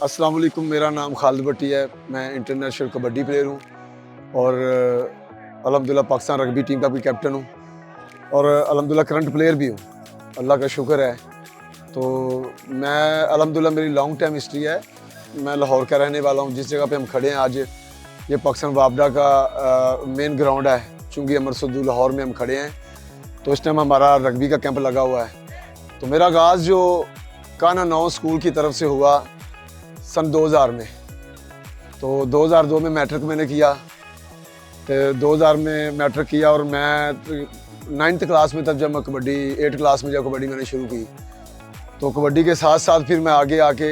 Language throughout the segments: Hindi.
अस्सलाम वालेकुम, मेरा नाम खालिद भट्टी है। मैं इंटरनेशनल कबड्डी प्लेयर हूँ और अल्हम्दुलिल्लाह पाकिस्तान रग्बी टीम का भी कैप्टन हूँ और अल्हम्दुलिल्लाह करंट प्लेयर भी हूँ। अल्लाह का शुक्र है। तो मैं अल्हम्दुलिल्लाह मेरी लॉन्ग टाइम हिस्ट्री है। मैं लाहौर का रहने वाला हूँ। जिस जगह पे हम खड़े हैं आज, ये पाकिस्तान वापडा का मेन ग्राउंड है। चुंगी अमर सद्दू लाहौर में हम खड़े हैं। तो इस टाइम हमारा रग्बी का कैंप लगा हुआ है। तो मेरा आगाज़ जो काना 9 स्कूल की तरफ से हुआ सन 2000 में। तो 2002 में मैट्रिक मैंने किया। तो 2000 में मैट्रिक किया और मैं 9th क्लास में तब जब मैं कबड्डी 8th क्लास में जब कबड्डी मैंने शुरू की, तो कबड्डी के साथ साथ फिर मैं आगे आके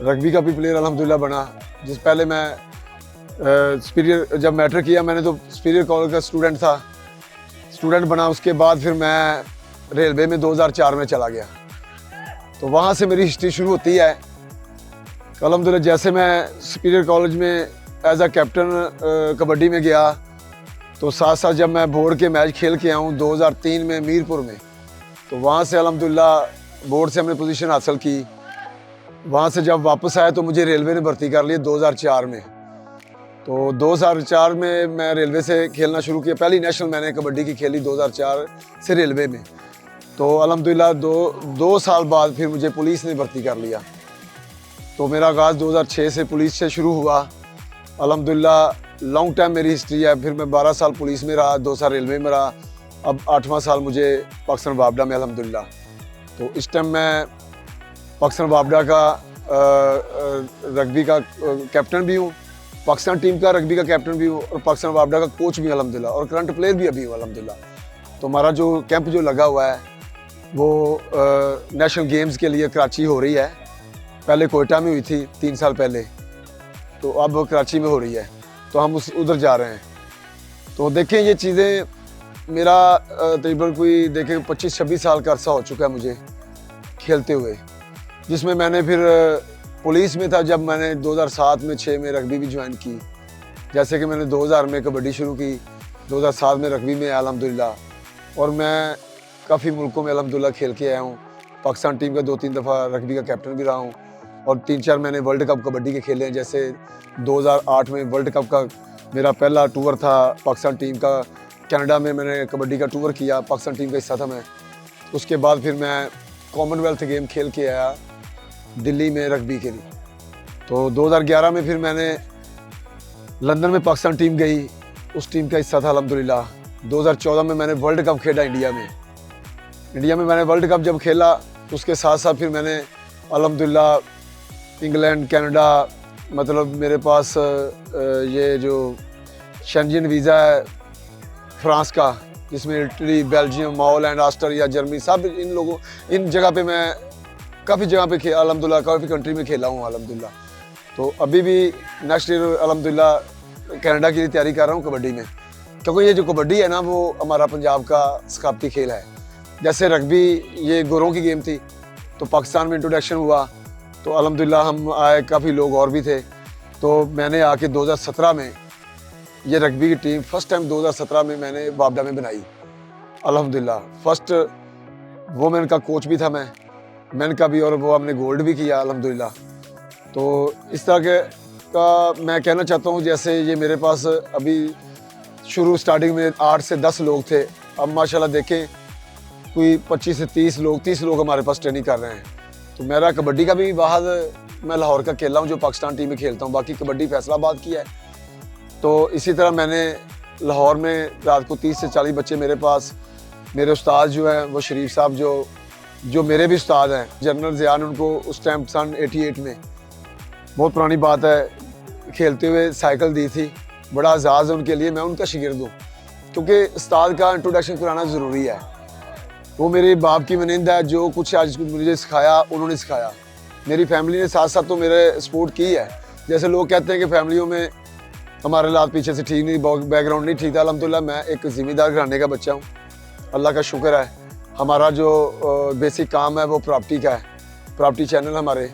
रग्बी का भी प्लेयर अल्हम्दुलिल्लाह बना। जिस पहले मैं सुपीरियर जब मैट्रिक किया मैंने तो सुपीरियर कॉलेज का स्टूडेंट बना। उसके बाद फिर मैं रेलवे में 2004 में चला गया। तो वहाँ से मेरी हिस्ट्री शुरू होती है। अल्हम्दुलिल्लाह जैसे मैं सुपीरियर कॉलेज में एज अ कैप्टन कबड्डी में गया, तो साथ साथ जब मैं बोर्ड के मैच खेल के आऊँ 2003 में मीरपुर में, तो वहाँ से अल्हम्दुलिल्लाह बोर्ड से हमने पोजीशन हासिल की। वहाँ से जब वापस आया तो मुझे रेलवे ने भर्ती कर लिया 2004 में। तो 2004 में मैं रेलवे से खेलना शुरू किया। पहली नेशनल मैंने कबड्डी की खेली 2004 से रेलवे में। तो अल्हम्दुलिल्लाह दो साल बाद फिर मुझे पुलिस ने भर्ती कर लिया। तो मेरा आगाज़ 2006 से पुलिस से शुरू हुआ। अल्हम्दुलिल्लाह लॉन्ग टाइम मेरी हिस्ट्री है। फिर मैं 12 साल पुलिस में रहा, 2 साल रेलवे में रहा, अब 8वां साल मुझे पाकिस्तान वापडा में अल्हम्दुलिल्लाह। तो इस टाइम मैं पाकिस्तान वापडा का रग्बी का कैप्टन भी हूँ, पाकिस्तान टीम का रग्बी का कैप्टन भी हूँ और पाकिस्तान वापडा का कोच भी अल्हम्दुलिल्लाह, और करंट प्लेयर भी अभी हूँ अल्हम्दुलिल्लाह। तो हमारा जो कैंप जो लगा हुआ है वो नेशनल गेम्स के लिए कराची हो रही है। पहले कोयटा में हुई थी 3 साल पहले, तो अब कराची में हो रही है। तो हम उधर जा रहे हैं। तो देखें ये चीज़ें मेरा तकरीबन कोई देखें 25-26 साल का अरसा हो चुका है मुझे खेलते हुए, जिसमें मैंने फिर पुलिस में था जब मैंने 2007 में 6 में रग्बी भी ज्वाइन की। जैसे कि मैंने 2000 में कबड्डी शुरू की, 2007 में रग्बी में अल्हम्दुलिल्लाह, और मैं काफ़ी मुल्कों में अल्हम्दुलिल्लाह खेल के आया हूँ। पाकिस्तान टीम का 2-3 दफ़ा रग्बी का कैप्टन भी रहा हूँ और 3-4 मैंने वर्ल्ड कप कबड्डी के खेले हैं। जैसे 2008 में वर्ल्ड कप का मेरा पहला टूर था पाकिस्तान टीम का। कनाडा में मैंने कबड्डी का टूर किया, पाकिस्तान टीम का हिस्सा था मैं। उसके बाद फिर मैं कॉमनवेल्थ गेम खेल के आया दिल्ली में रग्बी के लिए। तो 2011 में फिर मैंने लंदन में पाकिस्तान टीम गई, उस टीम का हिस्सा था अल्हम्दुलिल्लाह। 2014 में मैंने वर्ल्ड कप खेला इंडिया में मैंने वर्ल्ड कप जब खेला, उसके साथ साथ फिर मैंने अल्हम्दुलिल्लाह इंग्लैंड, कनाडा, मतलब मेरे पास ये जो शेंजन वीज़ा है फ्रांस का, जिसमें Italy, Belgium, Holland, Australia, Germany, सब इन जगह पे मैं काफ़ी जगह पे अल्हम्दुलिल्लाह काफ़ी कंट्री में खेला हूँ अल्हम्दुलिल्लाह। तो अभी भी नेक्स्ट ईयर अल्हम्दुलिल्लाह कनाडा की तैयारी कर रहा हूँ कबड्डी में, क्योंकि ये जो कबड्डी है ना वो हमारा पंजाब का सकाफती खेल है। जैसे रग्बी ये गोरों की गेम थी, तो पाकिस्तान में इंट्रोडक्शन हुआ, तो अल्हम्दुलिल्लाह हम आए, काफ़ी लोग और भी थे। तो मैंने आके 2017 में ये रग्बी की टीम फर्स्ट टाइम 2017 में मैंने वापडा में बनाई अल्हम्दुलिल्लाह। फर्स्ट वोमेन का कोच भी था मैन का भी, और वो हमने गोल्ड भी किया अल्हम्दुलिल्लाह। तो इस तरह का मैं कहना चाहता हूँ, जैसे ये मेरे पास अभी स्टार्टिंग में 8 से 10 लोग थे, अब माशाल्लाह देखें कोई 25 से 30 लोग हमारे पास ट्रेनिंग कर रहे हैं। तो मेरा कबड्डी का भी बाहर मैं लाहौर का खेला हूँ जो पाकिस्तान टीम में खेलता हूँ, बाकी कबड्डी फैसलाबाद की है। तो इसी तरह मैंने लाहौर में रात को 30 से 40 बच्चे मेरे पास, मेरे उस्ताद जो हैं वो शरीफ साहब जो मेरे भी उस्ताद हैं, जनरल ज़ियान, उनको उस टाइम सन 88 में, बहुत पुरानी बात है, खेलते हुए साइकिल दी थी। बड़ा एजाज़ है उनके लिए, मैं उनका शागिर्द हूँ, क्योंकि उस्ताद का इंट्रोडक्शन कराना ज़रूरी है। वो मेरे बाप की मानंद है, जो कुछ आज मुझे सिखाया उन्होंने सिखाया। मेरी फैमिली ने साथ साथ तो मेरे सपोर्ट की है। जैसे लोग कहते हैं कि फैमिलियों में हमारे हालात पीछे से ठीक नहीं, बैकग्राउंड नहीं ठीक था, अल्हम्दुलिल्लाह मैं एक ज़िम्मेदार घराने का बच्चा हूँ, अल्लाह का शुक्र है। हमारा जो बेसिक काम है वो प्रॉपर्टी का है, प्रॉपर्टी चैनल हमारे।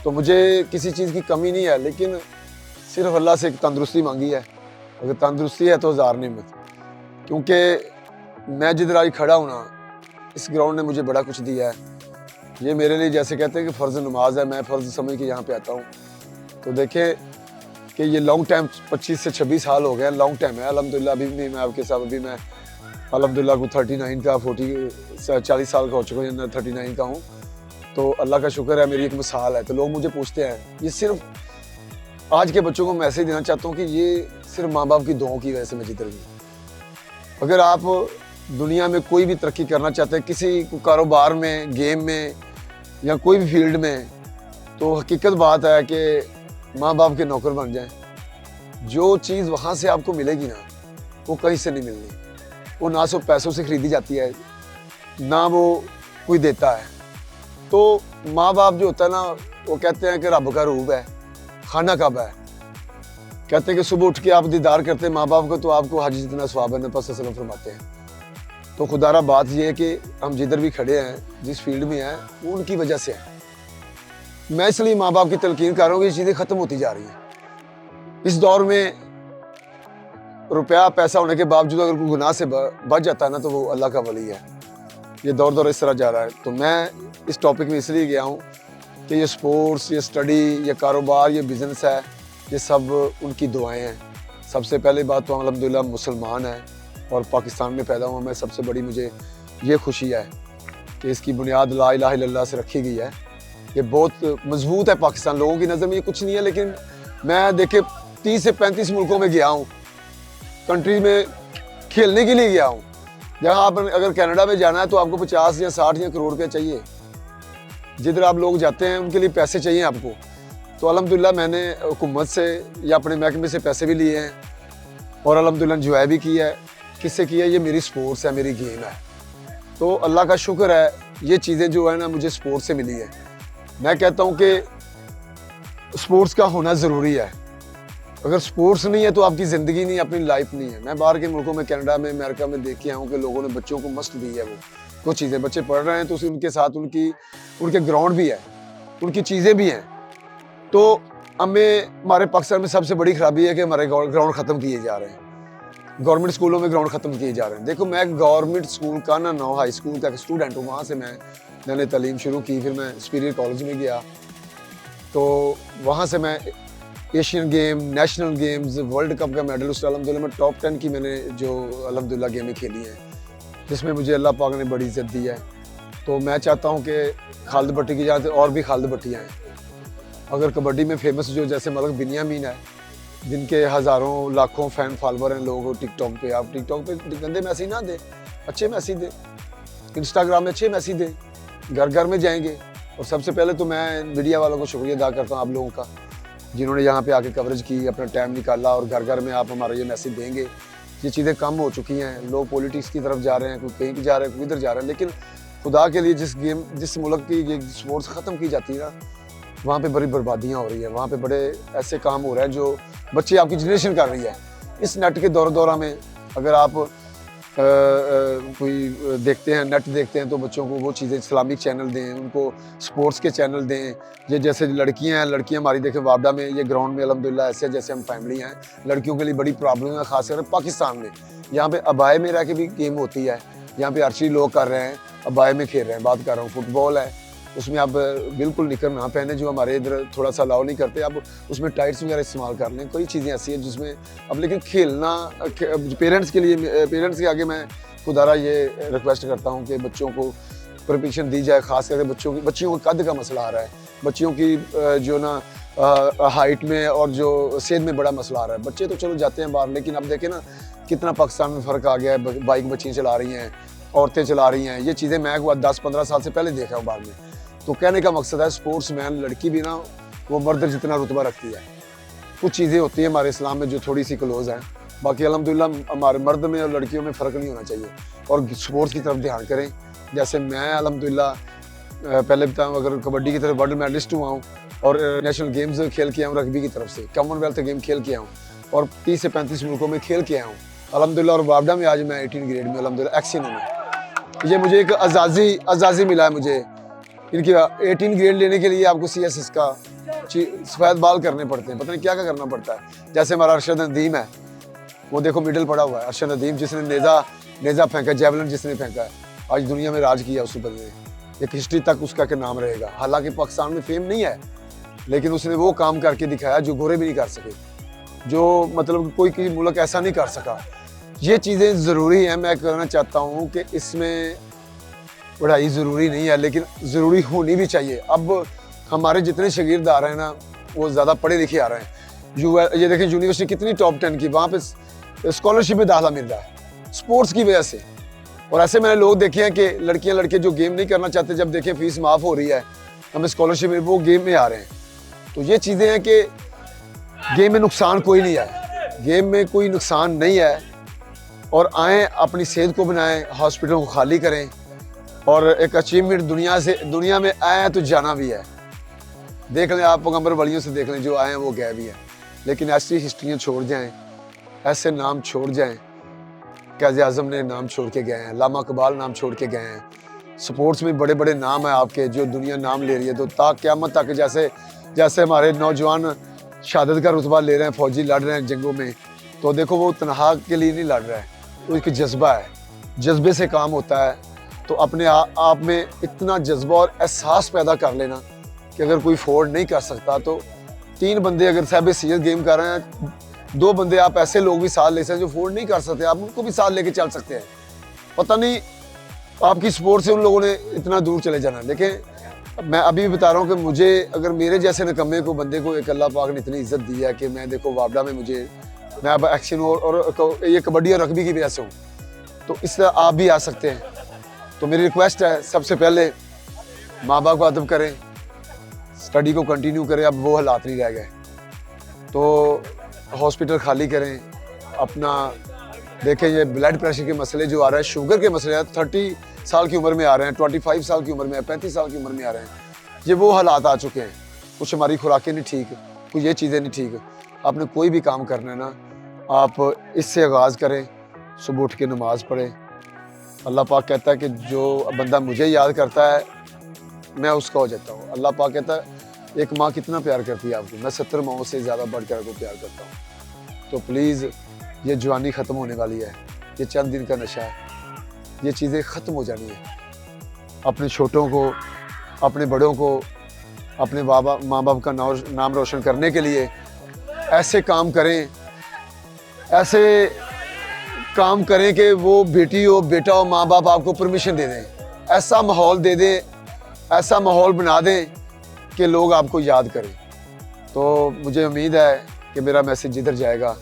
तो मुझे किसी चीज़ की कमी नहीं है, लेकिन सिर्फ अल्लाह से एक तंदुरुस्ती मांगी है। अगर तंदुरुस्ती है तो हज़ार नेमत, क्योंकि मैं जिधर आज खड़ा हूँ ना, इस ग्राउंड ने मुझे बड़ा कुछ दिया है। ये मेरे लिए जैसे कहते हैं कि फ़र्ज़ नमाज है, मैं फ़र्ज़ समझ के यहाँ पे आता हूँ। तो देखें कि ये लॉन्ग टाइम 25 से 26 साल हो गए, लॉन्ग टाइम है अल्हम्दुलिल्लाह। अभी भी मैं आपके साथ अभी मैं अल्हम्दुलिल्लाह को 39 का 40 साल का हो चुका हूँ, 39 का हूँ। तो अल्लाह का शुक्र है, मेरी एक मिसाल है। तो लोग मुझे पूछते हैं, ये सिर्फ आज के बच्चों को मैसेज देना चाहता हूँ कि ये सिर्फ माँ बाप की दुआओं की वजह से मैं जिधर भी। अगर आप दुनिया में कोई भी तरक्की करना चाहते हैं, किसी कारोबार में, गेम में या कोई भी फील्ड में, तो हकीकत बात है कि माँ बाप के नौकर बन जाएं। जो चीज़ वहाँ से आपको मिलेगी ना, वो कहीं से नहीं मिलनी। वो ना सिर्फ पैसों से खरीदी जाती है, ना वो कोई देता है। तो माँ बाप जो होता है ना, वो कहते हैं कि रब का रूप है, खाना कब है। कहते हैं कि सुबह उठ के आप दीदार करते हैं माँ बाप को, तो आपको हज जितना स्वाब है, नबी सल्लल्लाहु फरमाते हैं। तो खुदारा बात ये है कि हम जिधर भी खड़े हैं, जिस फील्ड में हैं, वो उनकी वजह से है। मैं इसलिए माँ बाप की तलकीन कर रहा हूँ कि ये चीज़ें ख़त्म होती जा रही हैं। इस दौर में रुपया पैसा होने के बावजूद अगर कोई गुनाह से बच जाता है ना, तो वो अल्लाह का वली है। ये दौर इस तरह जा रहा है। तो मैं इस टॉपिक में इसलिए गया हूँ कि ये स्पोर्ट्स, ये स्टडी, ये कारोबार, ये बिज़नेस है, ये सब उनकी दुआएं हैं। सबसे पहले बात तो अल्हम्दुलिल्लाह मुसलमान है और पाकिस्तान में पैदा हुआ मैं। सबसे बड़ी मुझे ये खुशी है कि इसकी बुनियाद ला इलाहा इल्लल्लाह से रखी गई है। ये बहुत मजबूत है पाकिस्तान। लोगों की नज़र में ये कुछ नहीं है, लेकिन मैं देखे 30 से 35 मुल्कों में गया हूँ, कंट्री में खेलने के लिए गया हूँ। जहाँ आप अगर कनाडा में जाना है तो आपको 50 या 60 या करोड़ रुपया चाहिए। जिधर आप लोग जाते हैं उनके लिए पैसे चाहिए आपको। तो अल्हम्दुलिल्लाह मैंने हुकूमत से या अपने महकमे से पैसे भी लिए हैं और अल्हम्दुलिल्लाह एंजॉय भी किया है। किससे किया है? ये मेरी स्पोर्ट्स है, मेरी गेम है। तो अल्लाह का शुक्र है, ये चीज़ें जो है ना मुझे स्पोर्ट्स से मिली है। मैं कहता हूँ कि स्पोर्ट्स का होना ज़रूरी है। अगर स्पोर्ट्स नहीं है तो आपकी ज़िंदगी नहीं, अपनी लाइफ नहीं है। मैं बाहर के मुल्कों में, कनाडा में, अमेरिका में देख के आया हूँ कि लोगों ने बच्चों को मस्ट दी है। वो कुछ चीज़ें बच्चे पढ़ रहे हैं तो उनके साथ उनके ग्राउंड भी है, उनकी चीज़ें भी हैं। तो हमारे पाकिस्तान में सबसे बड़ी खराबी है कि हमारे ग्राउंड ख़त्म किए जा रहे हैं। गवर्नमेंट स्कूलों में ग्राउंड ख़त्म किए जा रहे हैं। देखो, मैं गवर्नमेंट स्कूल का ना 9 हाई स्कूल का स्टूडेंट हूँ। वहाँ से मैंने तालीम शुरू की, फिर मैं सुपीरियर कॉलेज में गया। तो वहाँ से मैं Asian game, national games, world cup का मेडलिस्ट, अल्हम्दुलिल्लाह मैं टॉप 10 की मैंने जो अल्हम्दुलिल्लाह गेमें खेली हैं, जिसमें मुझे अल्लाह पाक ने बड़ी इज़्ज़त दी है। तो मैं चाहता हूँ कि खालिद भट्टी की जगह और भी खालिद भट्टियाँ हैं। अगर कबड्डी में फेमस जो जैसे मलक बिनियामीन है, जिनके हज़ारों लाखों फ़ैन फॉलोवर हैं लोग टिकटॉक पे, आप टिकटॉक पे गंदे मैसेज ना दें, अच्छे मैसेज दें। इंस्टाग्राम में अच्छे मैसेज दें, घर घर में जाएंगे। और सबसे पहले तो मैं मीडिया वालों को शुक्रिया अदा करता हूँ आप लोगों का, जिन्होंने यहाँ पे आके कवरेज की, अपना टाइम निकाला और घर घर में आप हमारा ये मैसेज देंगे। ये चीज़ें कम हो चुकी हैं, लोग पॉलिटिक्स की तरफ जा रहे हैं, कोई कहीं की जा रहे हैं, कोई इधर जा रहे हैं। लेकिन खुदा के लिए जिस मुल्क की ये स्पोर्ट्स ख़त्म की जाती है ना, वहाँ पे बड़ी बर्बादियाँ हो रही हैं। वहाँ पे बड़े ऐसे काम हो रहे हैं जो बच्चे आपकी जनरेशन कर रही है। इस नेट के दौरा में अगर आप कोई देखते हैं, नेट देखते हैं, तो बच्चों को वो चीज़ें, इस्लामिक चैनल दें, उनको स्पोर्ट्स के चैनल दें। ये जैसे लड़कियां हमारी देखें वापडा में, ये ग्राउंड में अल्हम्दुलिल्लाह ऐसे जैसे हम फैमिली हैं, लड़कियों के लिए बड़ी प्रॉब्लम है, खासकर पाकिस्तान में। यहाँ पे अबाए में रह के भी गेम होती है, यहाँ पे आर्चरी लोग कर रहे हैं, अबाए में खेल रहे हैं। बात कर रहा हूँ फुटबॉल है, उसमें आप बिल्कुल निकर ना पहने, जो हमारे इधर थोड़ा सा अलाउ नहीं करते। आप उसमें टाइट्स वगैरह इस्तेमाल कर लें। कई चीज़ें ऐसी हैं जिसमें अब, लेकिन खेलना पेरेंट्स के आगे मैं खुदारा ये रिक्वेस्ट करता हूँ कि बच्चों को प्रिपरेशन दी जाए। ख़ास करके बच्चियों का कद का मसला आ रहा है, बच्चियों की जो ना हाइट में और जो सेहत में बड़ा मसला आ रहा है। बच्चे तो चलो जाते हैं बाहर, लेकिन अब देखें ना कितना पाकिस्तान में फ़र्क आ गया है। बाइक बच्चियाँ चला रही हैं, औरतें चला रही हैं। ये चीज़ें मैं 10-15 साल से पहले देखा हूँ बाहर में। तो कहने का मकसद है, स्पोर्ट्स मैन लड़की भी ना वो मर्द जितना रुतबा रखती है। कुछ चीज़ें होती हैं हमारे इस्लाम में जो थोड़ी सी क्लोज हैं। बाकी अल्हम्दुलिल्लाह हमारे मर्द में और लड़कियों में फ़र्क नहीं होना चाहिए, और स्पोर्ट्स की तरफ ध्यान करें। जैसे मैं अल्हम्दुलिल्लाह पहले बताऊँ, अगर कबड्डी की तरफ वर्ल्ड मेडलिस्ट हुआ हूँ और नेशनल गेम्स खेल के आया हूँ, रग्बी की तरफ से कॉमनवेल्थ गेम खेल के आया हूँ और 30 से 35 मुल्कों में खेल के आया हूँ अल्हम्दुलिल्लाह। और वापडा में आज मैं 18 ग्रेड में अल्हम्दुलिल्लाह एक्शन में, ये मुझे एक अजाज़ी मिला है। मुझे इनकी 18 ग्रेड लेने के लिए आपको CSS का सफ़ेद बाल करने पड़ते हैं, पता नहीं क्या करना पड़ता है। जैसे हमारा अरशद नदीम है, वो देखो मिडल पड़ा हुआ है। अरशद नदीम जिसने नेज़ा फेंका, जेवलिन जिसने फेंका है, आज दुनिया में राज किया उस बंदे ने। एक हिस्ट्री तक उसका के नाम रहेगा। हालांकि पाकिस्तान में फेम नहीं है, लेकिन उसने वो काम करके दिखाया जो गोरे भी नहीं कर सके, जो मतलब कोई मुल्क ऐसा नहीं कर सका। ये चीज़ें ज़रूरी हैं। मैं कहना चाहता हूँ कि इसमें पढ़ाई ज़रूरी नहीं है, लेकिन ज़रूरी होनी भी चाहिए। अब हमारे जितने शागिर्द आ रहे हैं ना, वो ज़्यादा पढ़े लिखे आ रहे हैं। ये देखें यूनिवर्सिटी कितनी टॉप 10 की, वहाँ पे स्कॉलरशिप में दाखिला मिल रहा है स्पोर्ट्स की वजह से। और ऐसे मैंने लोग देखे हैं कि लड़कियां लड़के जो गेम नहीं करना चाहते, जब देखें फीस माफ़ हो रही है, हमें स्कॉलरशिप में, वो गेम में आ रहे हैं। तो ये चीज़ें हैं कि गेम में नुकसान कोई नहीं है, गेम में कोई नुकसान नहीं है। और आएँ, अपनी सेहत को बनाएं, हॉस्पिटल को खाली करें, और एक अचीवमेंट दुनिया में आए हैं तो जाना भी है। देख लें आप पैगंबर वलियों से देख लें, जो आए हैं वो गए भी हैं। लेकिन ऐसी हिस्ट्रियाँ छोड़ जाएँ, ऐसे नाम छोड़ जाएँ। काज़ी आज़म ने नाम छोड़ के गए हैं, अल्लामा इकबाल नाम छोड़ के गए हैं। स्पोर्ट्स में बड़े बड़े नाम हैं आपके, जो दुनिया नाम ले रही है। तो क़यामत तक जैसे हमारे नौजवान शहादत का रुतबा ले रहे हैं, फौजी लड़ रहे हैं जंगों में, तो देखो वो तनहा के लिए नहीं लड़ रहा है, वो एक जज्बा है, जज्बे से काम होता है। तो अपने आप में इतना जज्बा और एहसास पैदा कर लेना कि अगर कोई फोर्ड नहीं कर सकता, तो 3 बंदे अगर साहब सीरियस गेम कर रहे हैं, 2 बंदे आप ऐसे लोग भी साथ ले सकते हैं जो फोर्ड नहीं कर सकते, आप उनको भी साथ लेके चल सकते हैं। पता नहीं आपकी सपोर्ट से उन लोगों ने इतना दूर चले जाना। लेकिन मैं अभी भी बता रहा हूँ कि मुझे, अगर मेरे जैसे निकम्मे को बंदे को एक अल्लाह पाक ने इतनी इज्जत दी है कि मैं देखो वापडा में मैं अब एक्शन और ये कबड्डी और रग्बी की वजह से हूँ, तो इस तरह आप भी आ सकते हैं। तो मेरी रिक्वेस्ट है, सबसे पहले माँ बाप को अदब करें, स्टडी को कंटिन्यू करें। अब वो हालात नहीं रह गए, तो हॉस्पिटल खाली करें अपना। देखें ये ब्लड प्रेशर के मसले जो आ रहे हैं, शुगर के मसले 30 साल की उम्र में आ रहे हैं, 25 साल की उम्र में, 35 साल की उम्र में आ रहे हैं। ये वो हालात आ चुके हैं। कुछ हमारी खुराकें नहीं ठीक, कुछ ये चीज़ें नहीं ठीक। आपने कोई भी काम करना है ना, आप इससे आगाज़ करें, सुबह उठ के नमाज़ पढ़ें। अल्लाह पाक कहता है कि जो बंदा मुझे याद करता है, मैं उसका हो जाता हूँ। अल्लाह पाक कहता है, एक माँ कितना प्यार करती है आपको, मैं 70 माओं से ज़्यादा बढ़कर आपको प्यार करता हूँ। तो प्लीज़, ये जवानी ख़त्म होने वाली है, ये चंद दिन का नशा है, ये चीज़ें ख़त्म हो जानी है। अपने छोटों को, अपने बड़ों को, अपने माँ बाप का नाम रोशन करने के लिए ऐसे काम करें कि वो बेटी हो बेटा हो, माँ बाप आपको परमिशन दे दें, ऐसा माहौल दे दें, ऐसा माहौल बना दें कि लोग आपको याद करें। तो मुझे उम्मीद है कि मेरा मैसेज जिधर जाएगा,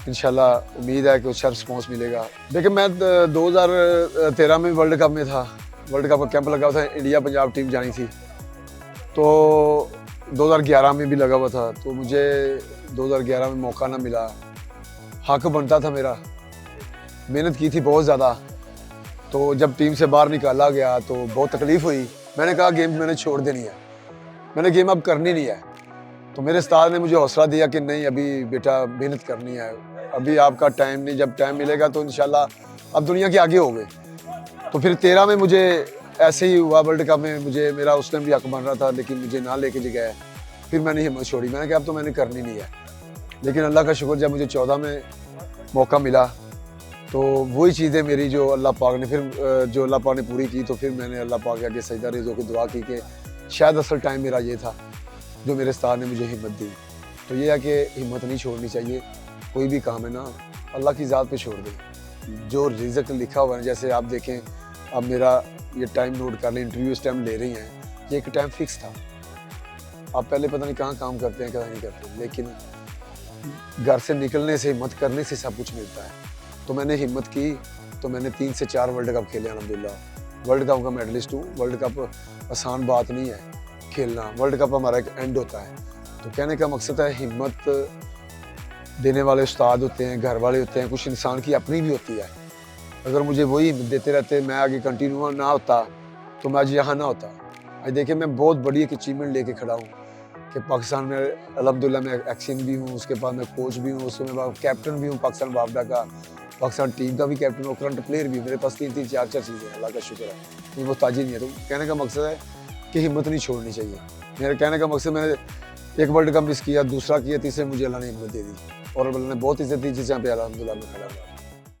इंशाल्लाह उम्मीद है कि उसका रिस्पॉन्स मिलेगा। देखिए, मैं 2013 में वर्ल्ड कप में था, वर्ल्ड कप का कैंप लगा हुआ था, इंडिया पंजाब टीम जानी थी। तो 2011 में भी लगा हुआ था, तो मुझे 2011 में मौका ना मिला। हक बनता था मेरा, मेहनत की थी बहुत ज़्यादा। तो जब टीम से बाहर निकाला गया तो बहुत तकलीफ़ हुई। मैंने कहा गेम मैंने छोड़ देनी है, मैंने गेम अब करनी नहीं है। तो मेरे उस्ताद ने मुझे हौसला दिया कि नहीं, अभी बेटा मेहनत करनी है, अभी आपका टाइम नहीं, जब टाइम मिलेगा तो इंशाल्लाह अब दुनिया के आगे हो गए। तो फिर 13 में मुझे ऐसे ही हुआ, वर्ल्ड कप में मुझे, मेरा उस टाइम भी हक बन रहा था, लेकिन मुझे ना लेके गया। फिर मैंने हिम्मत छोड़ी, मैंने कहा अब तो मैंने करनी नहीं है। लेकिन अल्लाह का शुक्र, जब मुझे 14 में मौका मिला, तो वही चीज़ें मेरी जो अल्लाह पाक ने पूरी की। तो फिर मैंने अल्लाह पाक के आगे सजदा रेज़ होकर दुआ की कि शायद असल टाइम मेरा ये था, जो मेरे उस्ताद ने मुझे हिम्मत दी। तो ये है कि हिम्मत नहीं छोड़नी चाहिए। कोई भी काम है ना, अल्लाह की ज़ात पे छोड़ दें। जो रिज़्क़ लिखा हुआ है, जैसे आप देखें, अब मेरा ये टाइम नोट कर लें, इंटरव्यू इस टाइम ले रही हैं, ये एक टाइम फिक्स था। आप पहले पता नहीं कहाँ काम करते हैं, क्या नहीं करते, लेकिन घर से निकलने से, हिम्मत करने से सब कुछ मिलता है। तो मैंने हिम्मत की, तो मैंने 3 से 4 वर्ल्ड कप खेले अल्हम्दुलिल्लाह। वर्ल्ड कप का मेडलिस्ट हूँ। वर्ल्ड कप आसान बात नहीं है खेलना, वर्ल्ड कप हमारा एक एंड होता है। तो कहने का मकसद है, हिम्मत देने वाले उस्ताद होते हैं, घर वाले होते हैं, कुछ इंसान की अपनी भी होती है। अगर मुझे वही हिम्मत देते रहते, मैं आगे कंटिन्यू ना होता, तो मैं आज यहाँ ना होता। आज देखिए, मैं बहुत बड़ी एक अचीवमेंट लेके खड़ा हूँ कि पाकिस्तान में अल्हम्दुलिल्लाह मैं एक्शन भी हूँ, उसके बाद मैं कोच भी हूँ, उसके बाद कैप्टन भी हूँ पाकिस्तान वापडा का, पाकिस्तान टीम का भी कैप्टन हूँ, करंट प्लेयर भी हूँ। मेरे पास 3-3, 4-4 चीज़ें हैं, अल्लाह का शुक्र है, कोई मोहताजी नहीं है। तो कहने का मकसद है कि हिम्मत नहीं छोड़नी चाहिए। मेरे कहने का मकसद, मैंने एक वर्ल्ड कप मिस किया, दूसरा किया, तीसरे मुझे अल्लाह ने हिम्मत दे दी, और अल्लाह ने बहुत इज्जत दी, जिस यहाँ पे अल्हम्दुलिल्लाह मैं खड़ा हूँ।